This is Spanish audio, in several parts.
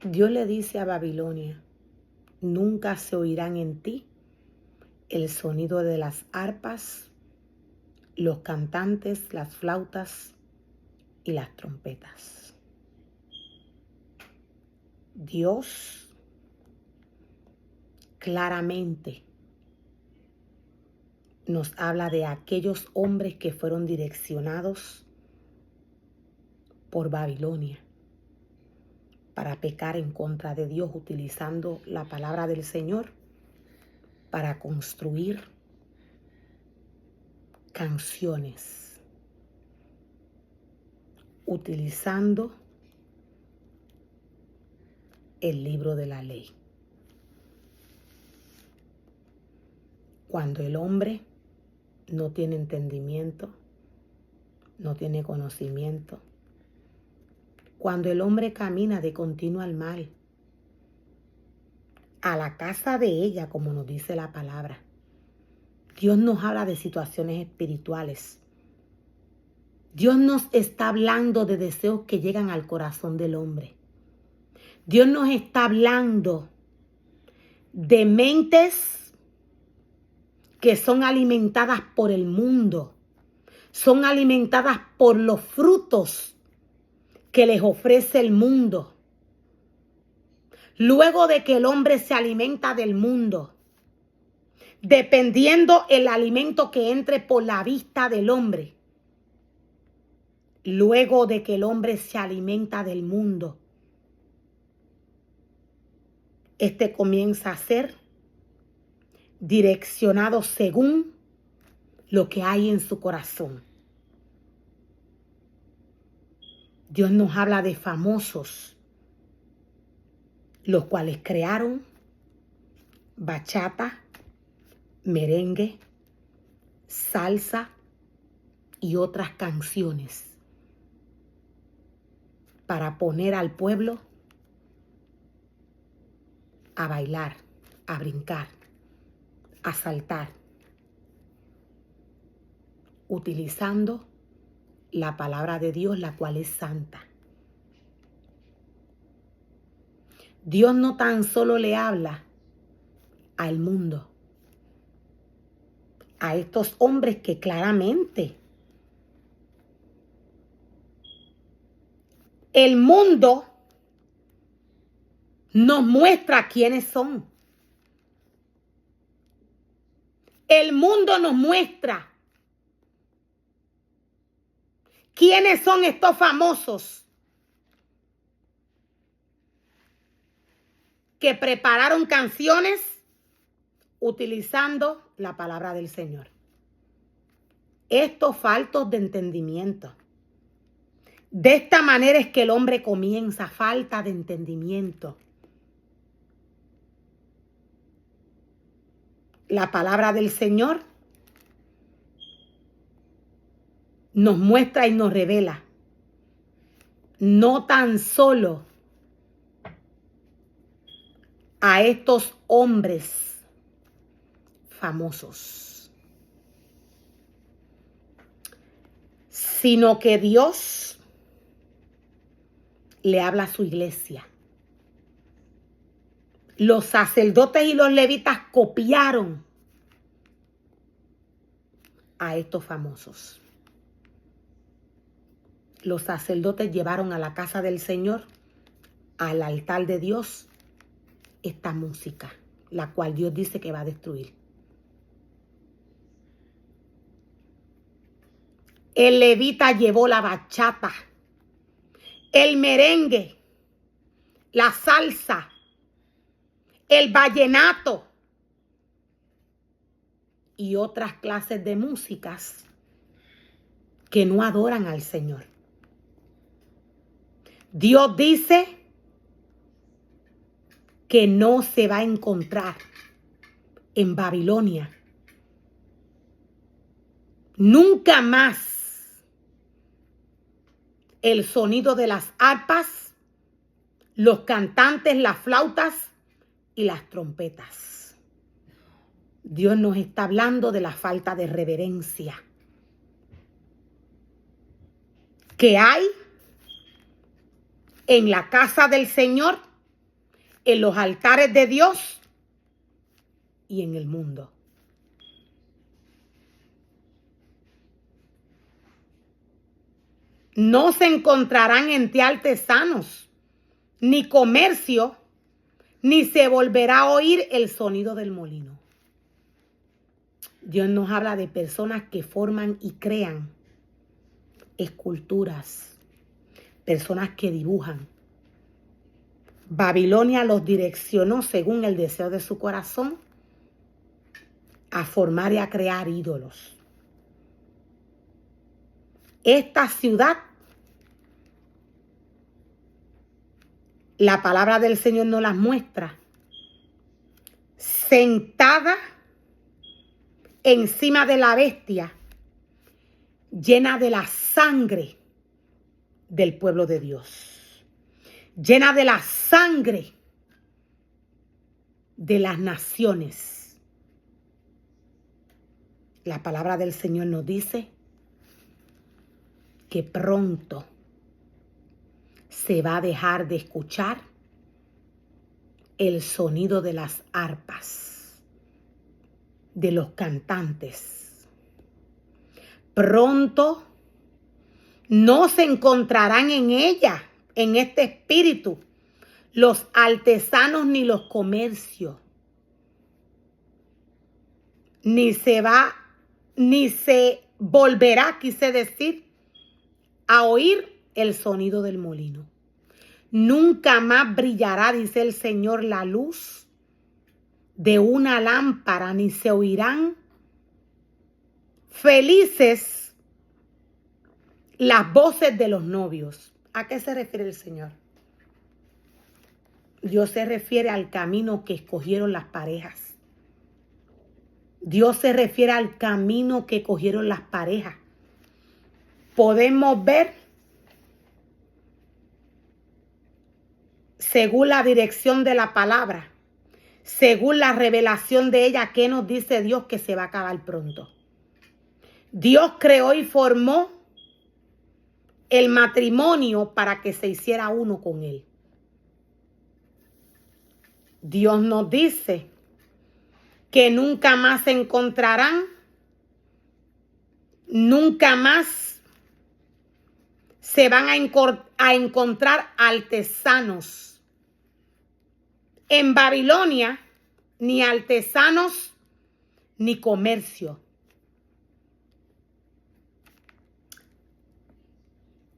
Dios le dice a Babilonia, nunca se oirán en ti el sonido de las arpas, los cantantes, las flautas y las trompetas. Dios claramente nos habla de aquellos hombres que fueron direccionados por Babilonia para pecar en contra de Dios, utilizando la palabra del Señor para construir canciones, utilizando el libro de la ley. Cuando el hombre no tiene entendimiento, no tiene conocimiento, cuando el hombre camina de continuo al mal, a la casa de ella, como nos dice la palabra, Dios nos habla de situaciones espirituales. Dios nos está hablando de deseos que llegan al corazón del hombre. Dios nos está hablando de mentes que son alimentadas por el mundo, son alimentadas por los frutos que les ofrece el mundo. Luego de que el hombre se alimenta del mundo, dependiendo el alimento que entre por la vista del hombre, luego de que el hombre se alimenta del mundo, este comienza a ser direccionado según lo que hay en su corazón. Dios nos habla de famosos, los cuales crearon bachata, merengue, salsa y otras canciones para poner al pueblo a bailar, a brincar, a saltar, utilizando la palabra de Dios, la cual es santa. Dios no tan solo le habla al mundo, a estos hombres que claramente el mundo nos muestra quiénes son. El mundo nos muestra quiénes son estos famosos que prepararon canciones utilizando la palabra del Señor. Estos faltos de entendimiento. De esta manera es que el hombre comienza, falta de entendimiento. La palabra del Señor nos muestra y nos revela no tan solo a estos hombres famosos, sino que Dios le habla a su iglesia. Los sacerdotes y los levitas copiaron a estos famosos. Los sacerdotes llevaron a la casa del Señor, al altar de Dios, esta música, la cual Dios dice que va a destruir. El levita llevó la bachata, el merengue, la salsa, el vallenato y otras clases de músicas que no adoran al Señor. Dios dice que no se va a encontrar en Babilonia nunca más el sonido de las arpas, los cantantes, las flautas y las trompetas. Dios nos está hablando de la falta de reverencia que hay en la casa del Señor en los altares de Dios y en el mundo. No se encontrarán en ti artesanos, ni comercio, ni se volverá a oír el sonido del molino. Dios nos habla de personas que forman y crean esculturas, personas que dibujan. Babilonia los direccionó según el deseo de su corazón a formar y a crear ídolos. Esta ciudad, la palabra del Señor nos las muestra, sentada encima de la bestia, llena de la sangre del pueblo de Dios, llena de la sangre de las naciones. La palabra del Señor nos dice que pronto se va a dejar de escuchar el sonido de las arpas, de los cantantes. Pronto no se encontrarán en ella, en este espíritu, los artesanos ni los comercios. Ni se volverá, quise decir, a oír el sonido del molino. Nunca más brillará, dice el Señor, la luz de una lámpara, ni se oirán felices las voces de los novios. ¿A qué se refiere el Señor? Dios se refiere al camino que escogieron las parejas. Dios se refiere al camino que cogieron las parejas. Podemos ver, según la dirección de la palabra, según la revelación de ella, ¿qué nos dice Dios que se va a acabar pronto? Dios creó y formó el matrimonio para que se hiciera uno con él. Dios nos dice que nunca más se encontrarán, nunca más se van a encontrar artesanos en Babilonia, ni artesanos ni comercio.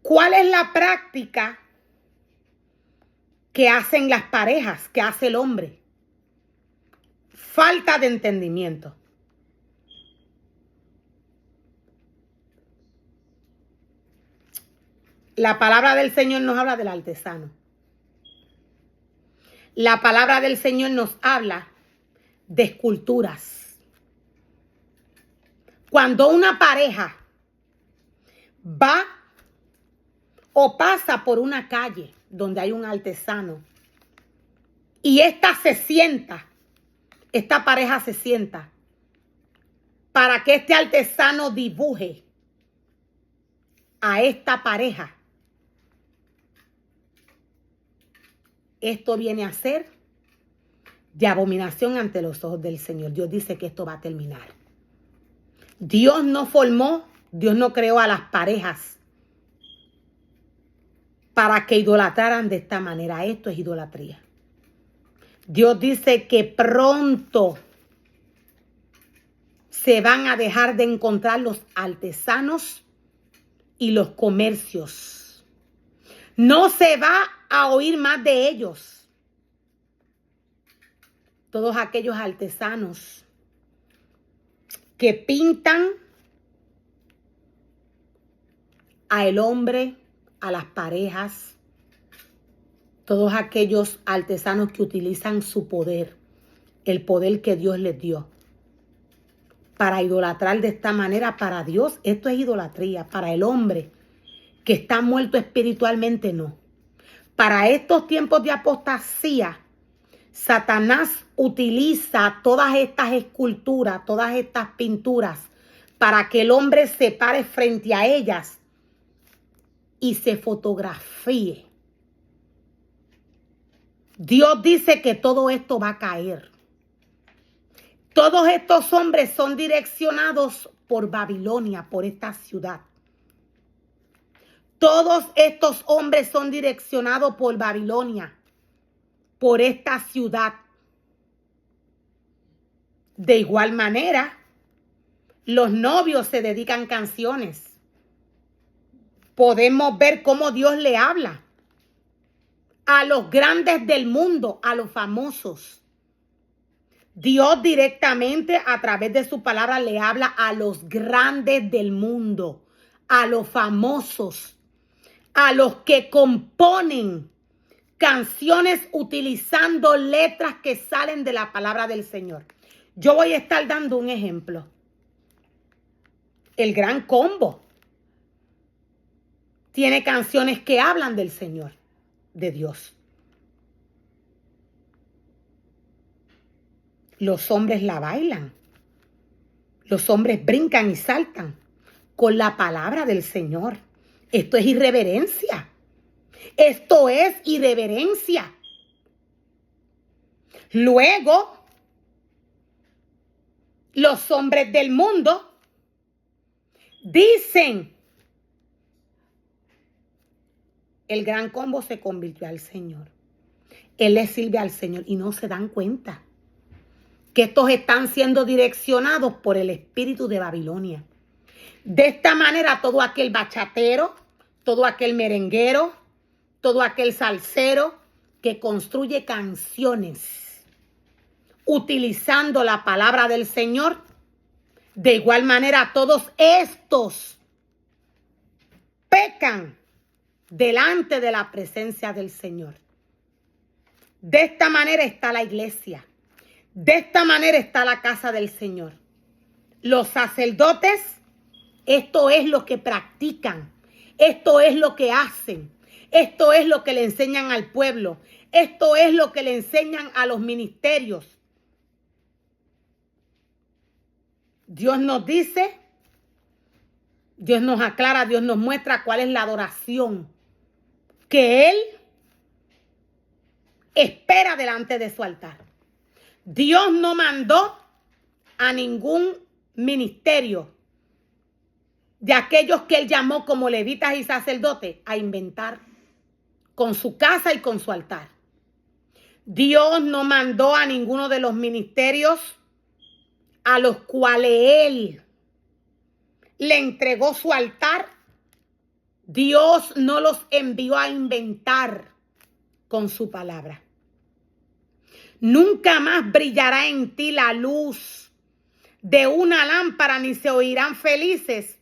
¿Cuál es la práctica que hacen las parejas, que hace el hombre? Falta de entendimiento. La palabra del Señor nos habla del artesano. La palabra del Señor nos habla de esculturas. Cuando una pareja va o pasa por una calle donde hay un artesano y esta pareja se sienta para que este artesano dibuje a esta pareja, esto viene a ser de abominación ante los ojos del Señor. Dios dice que esto va a terminar. Dios no creó a las parejas para que idolatraran de esta manera. Esto es idolatría. Dios dice que pronto se van a dejar de encontrar los artesanos y los comercios. No se va a oír más de ellos. Todos aquellos artesanos que pintan al hombre, a las parejas, todos aquellos artesanos que utilizan su poder, el poder que Dios les dio, para idolatrar de esta manera. Para Dios esto es idolatría. Para el hombre que está muerto espiritualmente, no. Para estos tiempos de apostasía, Satanás utiliza todas estas esculturas, todas estas pinturas, para que el hombre se pare frente a ellas y se fotografíe Dios dice que todo esto va a caer. Todos estos hombres son direccionados por Babilonia, por esta ciudad. Todos estos hombres son direccionados por Babilonia, por esta ciudad. De igual manera, los novios se dedican canciones. Podemos ver cómo Dios le habla a los grandes del mundo, a los famosos. Dios directamente a través de su palabra le habla a los grandes del mundo, a los famosos, a los que componen canciones utilizando letras que salen de la palabra del Señor. Yo voy a estar dando un ejemplo. El Gran Combo tiene canciones que hablan del Señor, de Dios. Los hombres la bailan. Los hombres brincan y saltan con la palabra del Señor. Esto es irreverencia. Esto es irreverencia. Luego, los hombres del mundo dicen, el Gran Combo se convirtió al Señor. Él le sirve al Señor y no se dan cuenta que estos están siendo direccionados por el espíritu de Babilonia. De esta manera, todo aquel bachatero, todo aquel merenguero, todo aquel salsero que construye canciones utilizando la palabra del Señor, de igual manera todos estos pecan delante de la presencia del Señor. De esta manera está la iglesia. De esta manera está la casa del Señor. Los sacerdotes, esto es lo que practican. Esto es lo que hacen. Esto es lo que le enseñan al pueblo. Esto es lo que le enseñan a los ministerios. Dios nos dice, Dios nos aclara, Dios nos muestra cuál es la adoración que Él espera delante de su altar. Dios no mandó a ningún ministerio de aquellos que Él llamó como levitas y sacerdotes a inventar con su casa y con su altar. Dios no mandó a ninguno de los ministerios a los cuales Él le entregó su altar. Dios no los envió a inventar con su palabra. Nunca más brillará en ti la luz de una lámpara, ni se oirán felices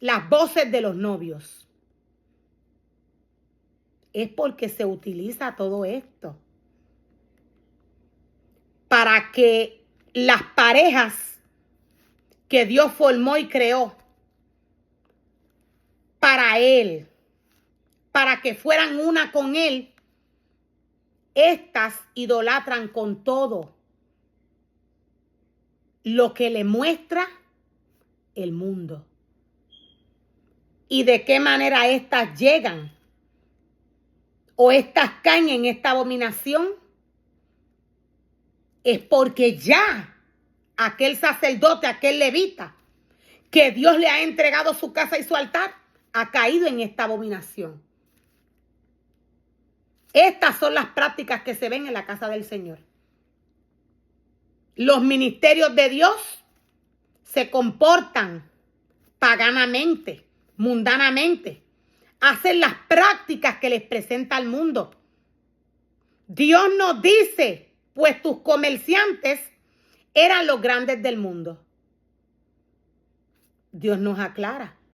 las voces de los novios. Es porque se utiliza todo esto para que las parejas que Dios formó y creó para Él, para que fueran una con Él, estas idolatran con todo lo que le muestra el mundo. ¿Y de qué manera estas llegan o estas caen en esta abominación? Es porque ya aquel sacerdote, aquel levita, que Dios le ha entregado su casa y su altar, ha caído en esta abominación. Estas son las prácticas que se ven en la casa del Señor. Los ministerios de Dios se comportan paganamente, mundanamente. Hacen las prácticas que les presenta el mundo. Dios nos dice, pues tus comerciantes eran los grandes del mundo. Dios nos aclara.